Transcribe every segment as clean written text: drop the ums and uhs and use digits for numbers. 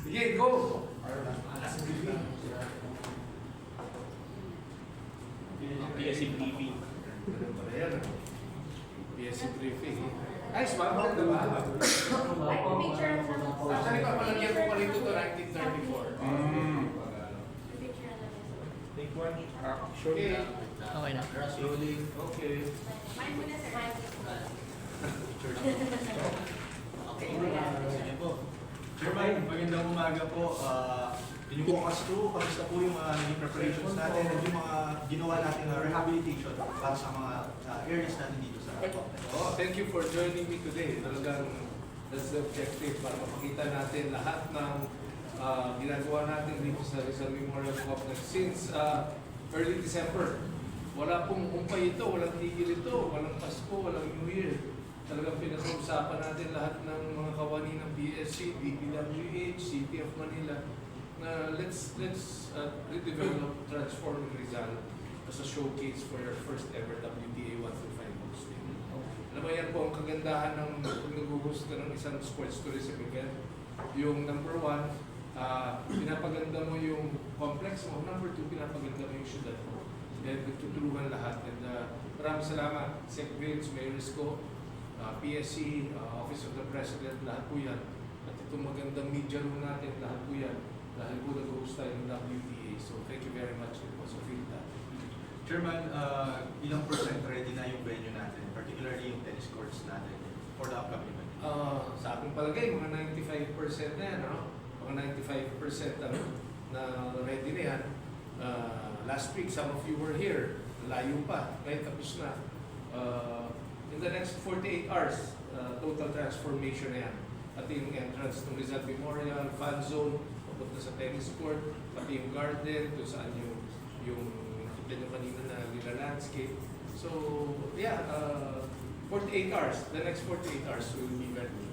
Sige, go! PSC briefing. Ano pala yan? PSC briefing. Ayos ba? Maganda ba? Picture na lang. Actually, papalagyan ko pala ito to 1934. Picture na lang. Take one. Okay. Okay na. Rolling. Okay. Mine muna, sir. Okay. Sige po. Chairman, magandang umaga po. Binubukas to, kamusta po yung mga naging preparations natin at yung mga ginawa natin na rehabilitation para sa mga areas natin dito sa Oh, thank you for joining me today. Talagang that's the objective para mapakita natin lahat ng ginagawa natin dito sa Rizal Memorial Complex since early December. Wala pong umpay ito, walang tigil ito, walang Pasko, walang New Year. Talagang pinag-uusapan natin lahat ng mga kawani ng BSC, DPWH, City of Manila na let's redevelop, transform Rizal as a showcase for your first ever WTA 125 hosting. Alam mo yan po ang kagandahan ng kung nag-host ka ng isang sports tourism event. Yung number one, pinapaganda mo yung complex mo. Number two, pinapaganda mo yung syudad mo. And nagtutulungan lahat. And maraming salamat, Sec Vince, Mayor Isko, PSC, Office of the President, lahat po yan. At itong magandang media room natin, lahat po yan. Dahil po nag-host tayo ng WTA. So thank you very much. It was a field that. Chairman, ilang percent ready na yung venue natin, particularly yung tennis courts natin for the upcoming event? Sa aking palagay, mga 95% na yan. No? Mga 95% na ready na yan. Last week, some of you were here. Layo pa. Ngayon tapos na. In the next 48 hours, total transformation na yan. Pati yung entrance ng Rizal Memorial, fan zone, papunta sa tennis court, pati yung garden, kung saan yung nakita nyo kanina na nila landscape. So, yeah, 48 hours. The next 48 hours will be ready.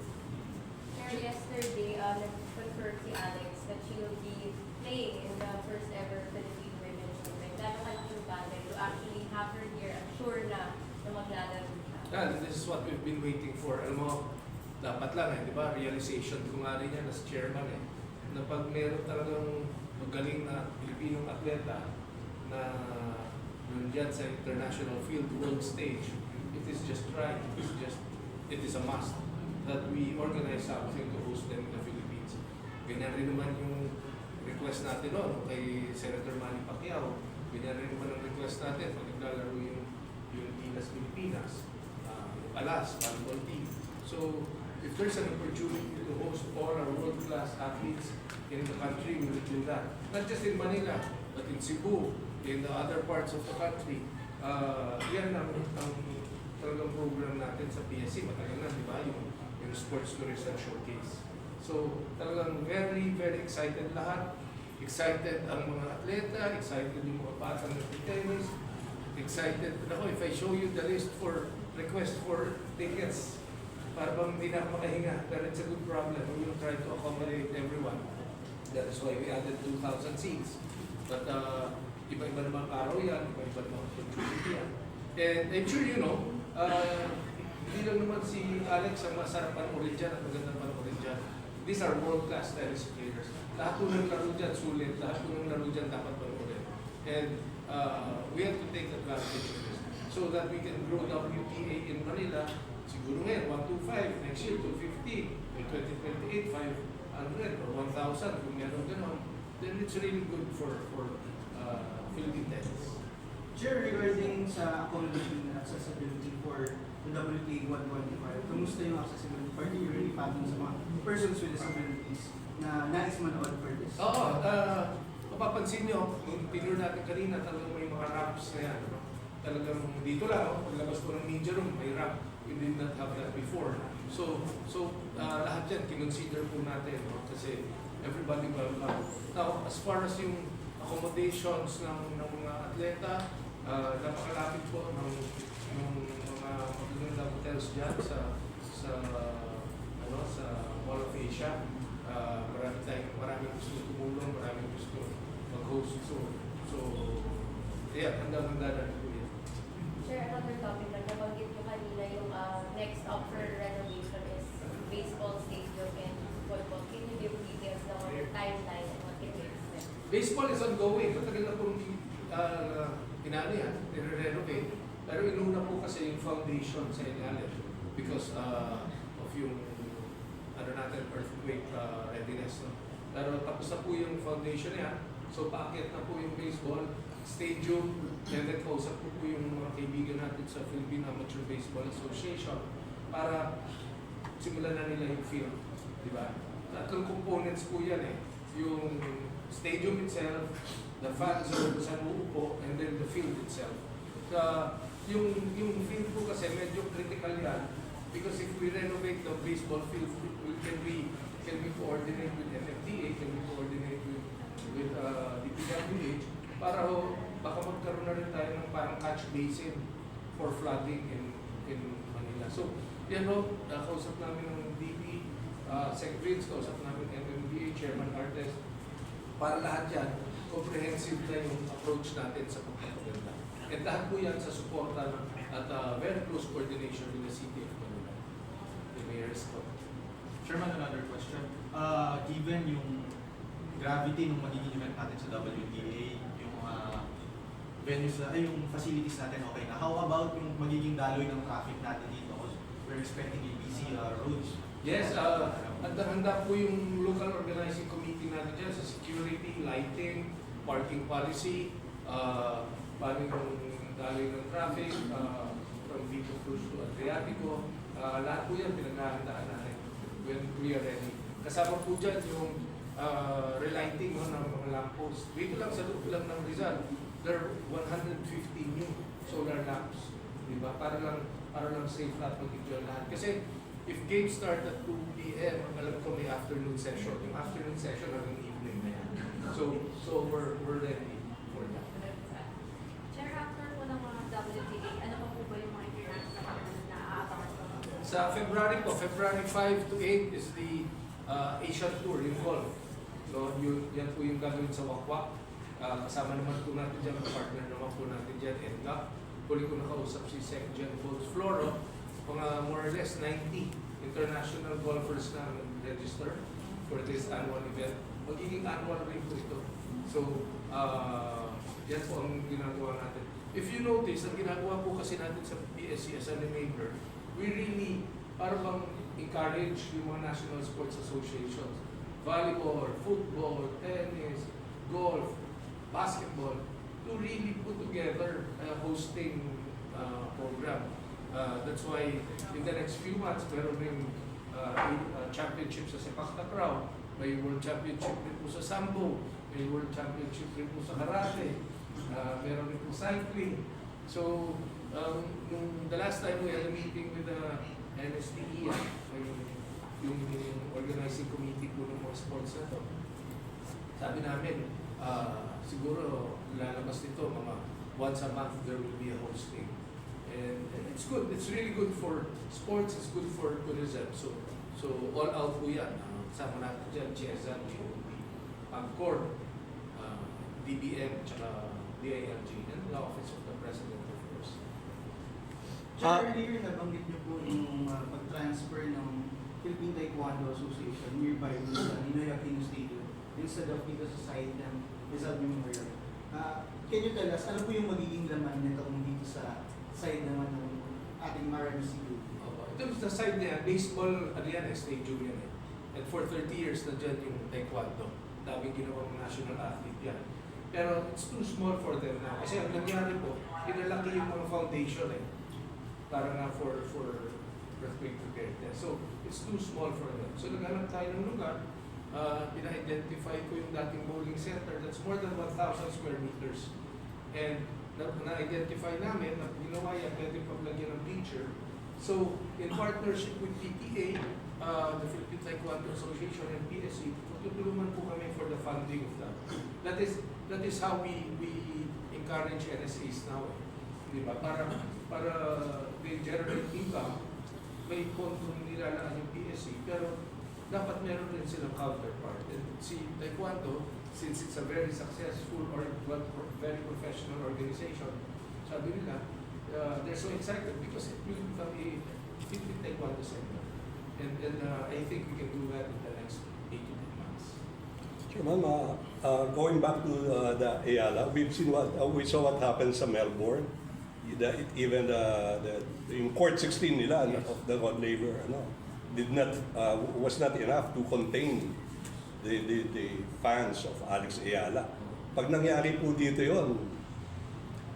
Sir, yesterday, nag-confer si Alex that she will be playing in the first ever Philippine Women's Open. Gano'n kalaking bagay to actually have her here. I'm sure na maglalaro siya. Yeah, this is what we've been waiting for. Alam mo, dapat lang di ba? Realization ko nga rin yan as chairman na pag meron talagang magaling na Pilipinong atleta na nandiyan sa international field, world stage, it is just right, it is a must that we organize something to host them in the Philippines. Ganyan rin naman yung request natin kay Senator Manny Pacquiao. Ganyan rin naman ang request natin pag naglalaro yung Pinas Pilipinas, yung Alas, volleyball team. So, if there's an opportunity to host all our world-class athletes in the country, we will do that. Not just in Manila, but in Cebu, in the other parts of the country. Yan ang talagang program natin sa PSC. Matagal na, di ba? Yung Sports Tourism Showcase. So, talagang very, very excited lahat. Excited ang mga atleta, excited yung mga batang tennis, excited. Ako, if I show you the list for request for tickets, para bang hindi na ako makahinga. Pero it's a good problem. We will try to accommodate everyone. That is why we added 2,000 seats. But iba-iba naman araw yan, iba-iba naman opportunity yan. And I'm sure you know, hindi lang naman si Alex ang masarap panoorin dyan at magandang panoorin dyan. These are world-class tennis players. Lahat po ng laro dyan, sulit. Lahat po ng laro dyan dapat panoorin. And we have to take advantage of this so that we can grow WTA in Manila. Siguro ngayon, 125, next year, 250, in 2028, 500 or 1,000, kung meron gano'n, then it's really good for Philippine tennis. Chair, regarding sa accommodation and accessibility for the WTA 125, kamusta yung accessibility, particularly patong sa mga persons with disabilities na nais manood for this? Oo, mapapansin nyo, yung pinur natin kanina, talagang may mga ramps na yan. Talagang dito lang, paglabas ko ng media room, may ramp. We did not have that before. So lahat yan, kinonsider po natin. Kasi everybody welcome. Now, as far as yung accommodations ng mga atleta, napakalapit po ng mga magagandang hotels dyan sa Mall of Asia. Maraming gusto tumulong, maraming gusto mag-host. So yeah, handa na po yan. Sir, another topic lang, nabanggit nyo kanina yung next up for renovation is baseball stadium and football. Can you give details na what Baseball is ongoing. Matagal na pong inaano yan, nire-renovate. Pero inuna po kasi yung foundation sa ilalim because of yung ano natin, earthquake readiness. No? Pero tapos na po yung foundation niya. So paakyat na po yung baseball stadium. And then kausap po yung mga kaibigan natin sa Philippine Amateur Baseball Association para simulan na nila yung field. Di ba? Tatlong components po yan eh. Yung stadium itself, the fan zone sa uupo, and then the field itself. So, yung field po kasi medyo critical yan because if we renovate the baseball field, can we coordinate with NFDA, can we coordinate with DPWH para baka magkaroon na rin tayo ng parang catch basin for flooding in Manila. So, yan kausap namin ng DP, Secretary, kausap namin MMDA, Chairman Artes, para lahat yan, comprehensive na yung approach natin sa pagpapaganda. At lahat po yan sa suporta at very close coordination with the City of Manila. The Mayor's Club. Chairman, another question. Given yung gravity ng magiging event natin sa WTA, yung venues, yung facilities natin okay na. How about yung magiging daloy ng traffic natin dito? Because we're expecting a busy roads. Yes, handa po yung local organizing committee natin dyan sa security, lighting, parking policy, paano yung daloy ng traffic, from Vico Cruz to Adriatico. Lahat po yan pinaghahandaan natin when we are ready. Kasama po dyan yung relighting ng mga lamppost. Dito lang sa loob lang ng Rizal, there are 150 new solar lamps. Diba? Para lang safe lahat mag-enjoy lahat. Kasi if games start at 2 p.m., alam ko may afternoon session. Yung afternoon session hanggang evening na yan. So we're ready for that. Chair, after po ng mga WTA, ano pa po ba yung mga international na aabangan po? Sa February 5 to 8 is the Asian Tour in golf. So yan po yung gagawin sa Wakwak. Kasama naman po natin dyan, partner naman po natin dyan, ENGA. Huli ko nakausap si Sec. Jen Bones Floro. Mga more or less 90 international golfers na register for this annual event. Magiging annual rin po ito. So, yan po ang ginagawa natin. If you notice, ang ginagawa po kasi natin sa PSC as an enabler, we really parang encourage yung mga national sports associations. Volleyball, football, tennis, golf, basketball, to really put together a hosting program. That's why in the next few months, meron rin championship sa sepak takraw, may world championship rin po sa sambo, may world championship rin po sa karate, meron rin po cycling. So, the last time we had a meeting with the NSTE, yung organizing committee po ng mga sports na to, sabi namin, siguro lalabas nito mga once a month there will be a hosting. And it's good. It's really good for sports. It's good for tourism. So all out po yan. Kasama natin dyan, CHESA, GOP, PAGCOR, DBM, tsaka DILG, and the Office of the President, of course. Earlier, nabanggit niyo po yung pag-transfer ng Philippine Taekwondo Association nearby sa Ninoy Aquino Stadium instead of dito sa side ng Rizal Memorial. Can you tell us, ano po yung magiging laman nitong dito sa side naman ng ating RMCU? Ito sa side niya, baseball, stadium yan eh. And for 30 years na dyan yung Taekwondo. Daming ginawang national athlete yan. Pero it's too small for them now. Kasi ang nangyari po, pinalaki yung mga foundation eh. Para nga for earthquake preparedness. So, it's too small for them. So, naghanap tayo ng lugar. Pina-identify ko yung dating bowling center. That's more than 1,000 square meters. And na-identify namin na ginawa yan, pwede paglagyan ng bleacher. So, in partnership with PTA, the Philippine Taekwondo Association and PSC, tutulungan po kami for the funding of that. That is how we encourage NSAs now. Diba? Para they generate income, may pondo nilalaan yung PSC, pero dapat meron rin silang counterpart. And si Taekwondo, since it's a very successful or very professional organization, sabi nila, they're so excited because it will become a Philippine Taekwondo center. And I think we can do that in the next 8 to 10 months. Chairman, going back to the Ayala, we saw what happened sa Melbourne. Even yung Court 16 nila of the Rod Laver was not enough to contain the fans of Alex Ayala. Pag nangyari po dito yon,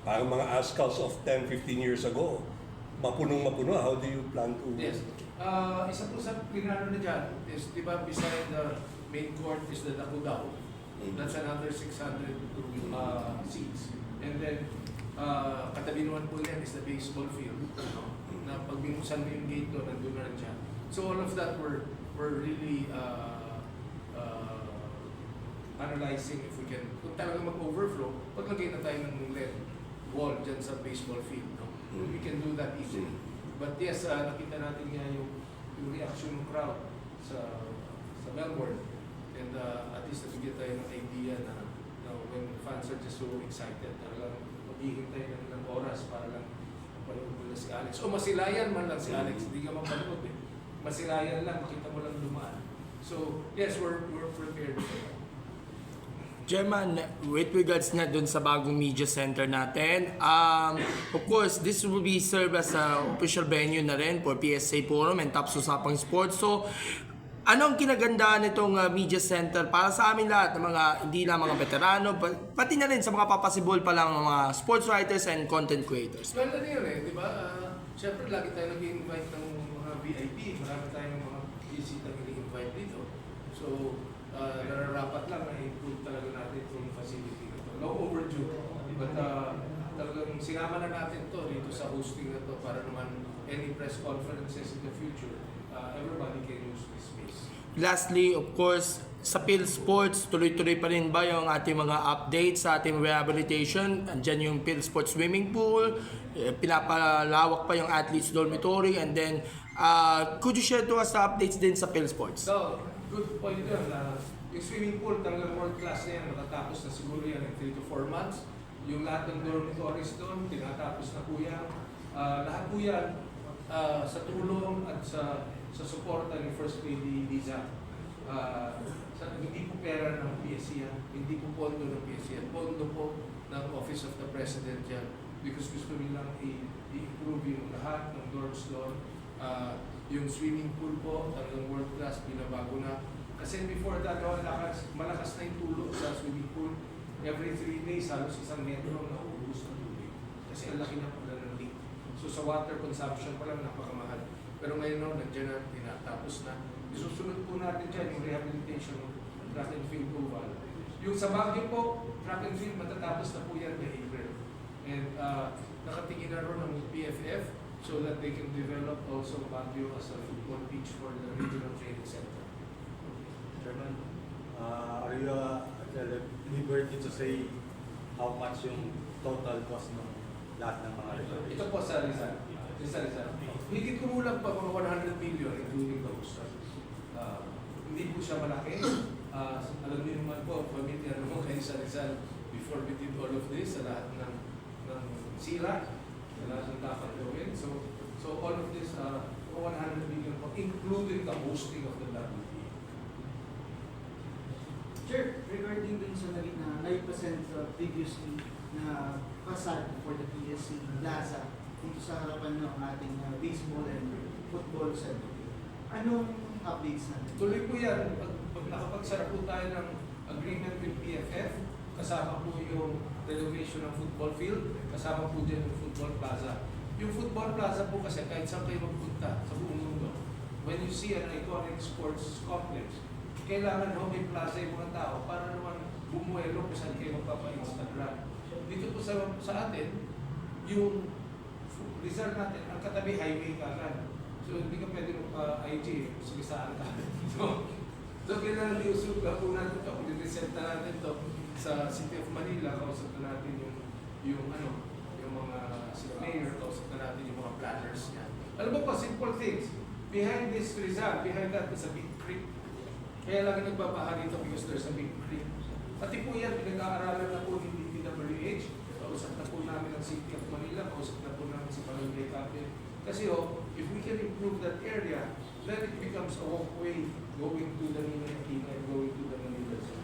parang mga Ascals of 10-15 years ago, mapunong-mapuno, how do you plan to... Yes. Isa po sa pinano na dyan is, di ba, beside the main court is the Dakudao. That's another 600 seats. And then, katabi naman po yan is the baseball field. Na pag binuksan mo yung gate doon, nandun na rin siya. So all of that were really analyzing if we can, kung talagang mag-overflow, paglagay na tayo ng lead wall dyan sa baseball field. No? We can do that easily. But yes, nakita natin nga yung reaction ng crowd sa Melbourne. And at least nabigyan tayo ng idea na when fans are just so excited, talagang maghihintay ng ilang oras para lang mapanood mo na si Alex. O masilayan man lang si Alex, hindi ka mapanood eh. Masilayan lang, makita mo lang dumaan. So yes, we're prepared for that. Chairman, with regards na dun sa bagong media center natin, of course, this will be served as a official venue na rin for PSA Forum and Taps Usapang Sports. So, anong kinagandaan nitong media center para sa amin lahat, ng mga, hindi lang mga veterano, pati na rin sa mga papasibol pa lang ng mga sports writers and content creators? Well, ano yun eh, di ba? Siyempre, lagi tayo nag-invite ng mga VIP. Marami tayong mga bisita nag-invite dito. So, nararapat lang na i-improve talaga natin itong facility na ito. No overdue. But talagang sinama na natin to dito sa hosting na to para naman any press conferences in the future, everybody can use this space. Lastly, of course, sa Phil Sports, tuloy-tuloy pa rin ba yung ating mga updates sa ating rehabilitation? Andiyan yung Phil Sports swimming pool, pinapalawak pa yung athletes dormitory, and then, could you share to us the updates din sa Phil Sports? So, good point yun. Yung swimming pool talagang world class na yan. Matatapos na siguro yan in 3 to 4 months. Yung lahat ng dormitories doon, tinatapos na po yan. Lahat po yan sa tulong at sa suporta ni First Lady Liza. Hindi po pera ng PSC yan. Hindi po pondo ng PSC yan. Pondo po ng Office of the President yan. Because gusto nilang i-improve yung lahat ng dorms doon. Yung swimming pool po, talagang world class, binabago na. Kasi before that, malakas na yung tulo sa swimming pool. Every 3 days, halos 1 metro na uubos ng tubig. Kasi ang laki na pala ng leak. So sa water consumption pa lang, napakamahal. Pero ngayon, nandiyan na, tinatapos na. Isusunod po natin dyan yung rehabilitation ng track and field oval. Yung sa Baguio po, track and field, matatapos na po yan by April. And nakatingin na rin ng PFF so that they can develop also Baguio as a football pitch for the regional training center. Chairman, are you at liberty to say how much yung total cost ng lahat ng mga renovation? Ito po sa Rizal. Higit kumulang pa mga 100 million including those. Hindi po siya malaki. Alam niyo naman po, familiar naman kayo sa Rizal before we did all of this, sa lahat ng sira, sa lahat ng dapat gawin. So all of this, 100 million po, including the hosting of the WTA. Sir, regarding dun sa naging na 9% previously na facade for the PSC Plaza dito sa harapan ng ating baseball and football center, anong updates natin? Tuloy po yan. Pag nakapagsara po tayo ng agreement with PFF, kasama po yung renovation ng football field, kasama po din yung football plaza. Yung football plaza po kasi kahit saan kayo magpunta sa buong mundo, when you see an iconic sports complex, kailangan may plaza yung mga tao para naman bumuelo kung saan kayo magpapa-Instagram. Dito po sa atin, yung Rizal natin, ang katabi highway kagad. So hindi ka pwede mag-IG, sige saan ka. So kailangan iusog na po natin ito, i-resent na natin ito sa City of Manila, kausap na natin yung mga si mayor, kausap na natin yung mga planners niya. Alam mo po, simple things. Behind this Rizal, behind that is a big creek. Kaya lagi nagbabaha dito because there's a big creek. Pati po yan, pinag-aaralan na po ng DPWH, kausap na po namin ang City of Manila, kausap na po namin si Barangay Captain. Kasi if we can improve that area, then it becomes a walkway going to the Ninoy Aquino and going to the Manila Zoo.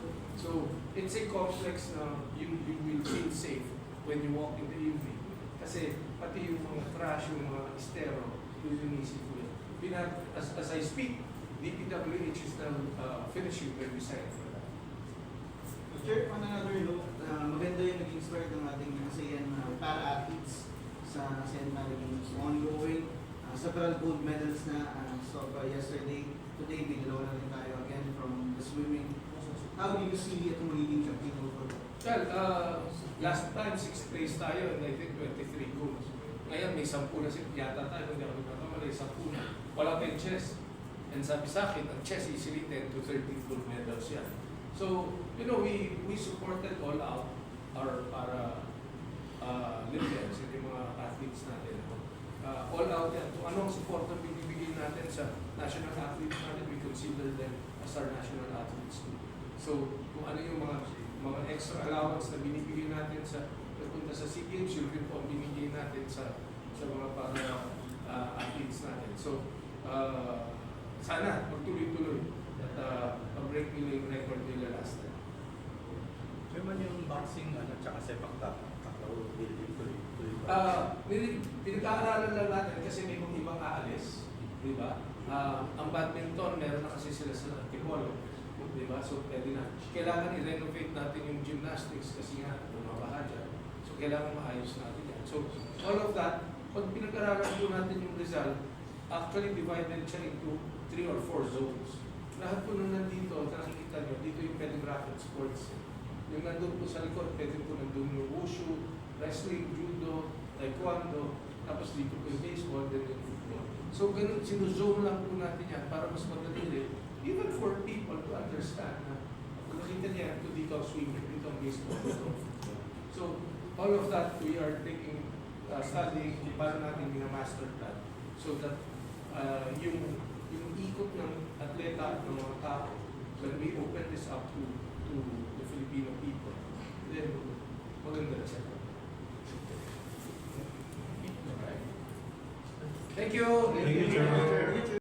it's a complex na you will feel safe when you walk in the evening. Kasi pati yung mga trash, yung mga estero, lilinisin ko yan. As I speak, DPWH is now finishing the design for that. Chair, on another note, maganda yung naging start ng ating ASEAN para-athletes sa ASEAN Paragames ongoing. Several gold medals na yesterday. Today, may dalawa na rin tayo again from the swimming. How do you see itong magiging champion over? Well, last time 6th place tayo and I think 23 goals. Ngayon may 10 na yata tayo, hindi ako nagkakamali, 10 na. Wala pa yung chess. And sabi sa akin, ang chess easily 10 to 13 gold medals yan. So, you know, we supported all out our para Olympians and yung mga athletes natin. All out yan. Kung anong support na binibigay natin sa national athletes natin, we consider them as our national athletes too. So, kung ano yung mga extra allowance na binibigay natin sa pagpunta sa SEA Games, yun rin po ang binibigay natin sa mga para athletes natin. So, sana magtuloy-tuloy at mag-break nila yung record nila last time. Chairman, yung boxing, tsaka sepak takraw, tuloy. Pinag-aaralan lang natin kasi may mga ibang aalis, di ba? Ang badminton, meron na kasi sila sa Tipolo, di ba? So, pwede na. Kailangan i-renovate natin yung gymnastics kasi nga, bumabaha dyan. So, kailangan maayos natin yan. So, all of that, pag pinag-aaralan po natin yung result, actually divided siya into 3 or 4 zones. Lahat po nung nandito, nakikita nyo, dito yung pwedeng racket sports. Yung nandun po sa likod, pwede po nandun yung wushu, wrestling, judo, taekwondo, tapos dito po yung baseball, then yung football. So ganun, sinuzone lang po natin yan para mas madali rin, even for people to understand na kung nakita niya, ito dito ang swimming, dito ang baseball, dito ang football. So all of that, we are taking, studying kung paano natin minamaster that so that yung ikot ng atleta at ng mga tao, when we open this up to the Filipino people, then maganda na siya. Thank you. Thank you, Chairman.